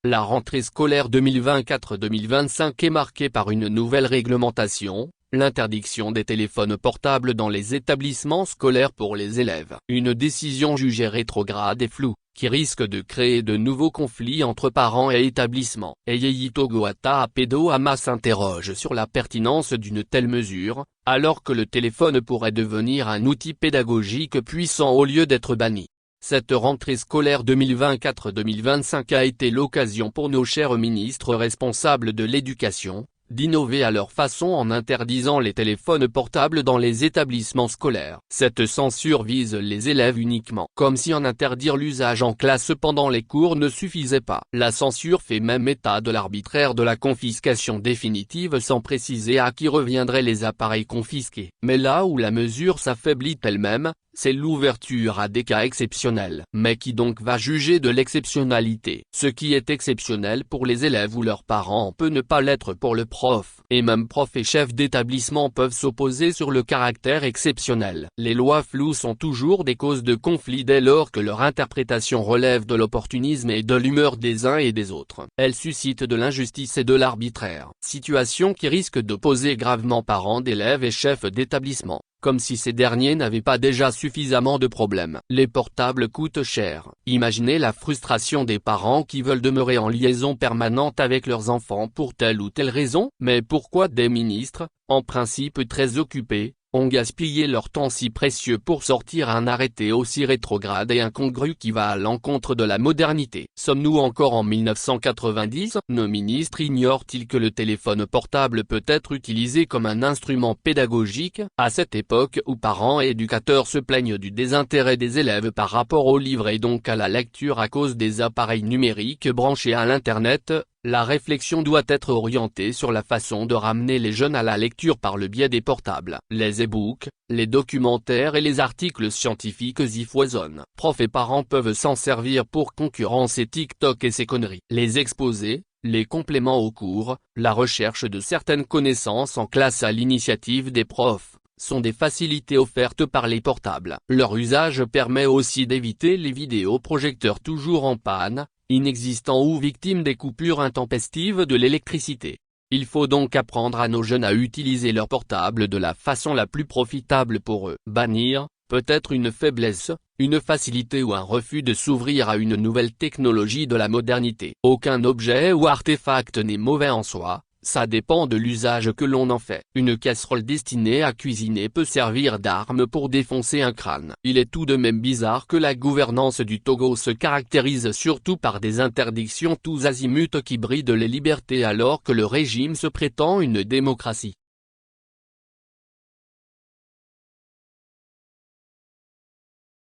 La rentrée scolaire 2024-2025 est marquée par une nouvelle réglementation, l'interdiction des téléphones portables dans les établissements scolaires pour les élèves. Une décision jugée rétrograde et floue, qui risque de créer de nouveaux conflits entre parents et établissements. Eyeyito Goata Apedo Ama s'interroge sur la pertinence d'une telle mesure, alors que le téléphone pourrait devenir un outil pédagogique puissant au lieu d'être banni. Cette rentrée scolaire 2024-2025 a été l'occasion pour nos chers ministres responsables de l'éducation, d'innover à leur façon en interdisant les téléphones portables dans les établissements scolaires. Cette censure vise les élèves uniquement, comme si en interdire l'usage en classe pendant les cours ne suffisait pas. La censure fait même état de l'arbitraire de la confiscation définitive sans préciser à qui reviendraient les appareils confisqués. Mais là où la mesure s'affaiblit elle-même, c'est l'ouverture à des cas exceptionnels. Mais qui donc va juger de l'exceptionnalité? Ce qui est exceptionnel pour les élèves ou leurs parents peut ne pas l'être pour le prof. Et même prof et chef d'établissement peuvent s'opposer sur le caractère exceptionnel. Les lois floues sont toujours des causes de conflit dès lors que leur interprétation relève de l'opportunisme et de l'humeur des uns et des autres. Elles suscitent de l'injustice et de l'arbitraire. Situation qui risque d'opposer gravement parents d'élèves et chefs d'établissement. Comme si ces derniers n'avaient pas déjà suffisamment de problèmes. Les portables coûtent cher. Imaginez la frustration des parents qui veulent demeurer en liaison permanente avec leurs enfants pour telle ou telle raison. Mais pourquoi des ministres, en principe très occupés, ont gaspillé leur temps si précieux pour sortir un arrêté aussi rétrograde et incongru qui va à l'encontre de la modernité? Sommes-nous encore en 1990? Nos ministres ignorent-ils que le téléphone portable peut être utilisé comme un instrument pédagogique? À cette époque où parents et éducateurs se plaignent du désintérêt des élèves par rapport aux livres et donc à la lecture à cause des appareils numériques branchés à l'Internet, la réflexion doit être orientée sur la façon de ramener les jeunes à la lecture par le biais des portables. Les e-books, les documentaires et les articles scientifiques y foisonnent. Profs et parents peuvent s'en servir pour concurrencer TikTok et ses conneries. Les exposés, les compléments aux cours, la recherche de certaines connaissances en classe à l'initiative des profs, sont des facilités offertes par les portables. Leur usage permet aussi d'éviter les vidéoprojecteurs toujours en panne, inexistants ou victimes des coupures intempestives de l'électricité. Il faut donc apprendre à nos jeunes à utiliser leur portable de la façon la plus profitable pour eux. Bannir, peut être une faiblesse, une facilité ou un refus de s'ouvrir à une nouvelle technologie de la modernité. Aucun objet ou artefact n'est mauvais en soi. Ça dépend de l'usage que l'on en fait. Une casserole destinée à cuisiner peut servir d'arme pour défoncer un crâne. Il est tout de même bizarre que la gouvernance du Togo se caractérise surtout par des interdictions tous azimuts qui brident les libertés alors que le régime se prétend une démocratie.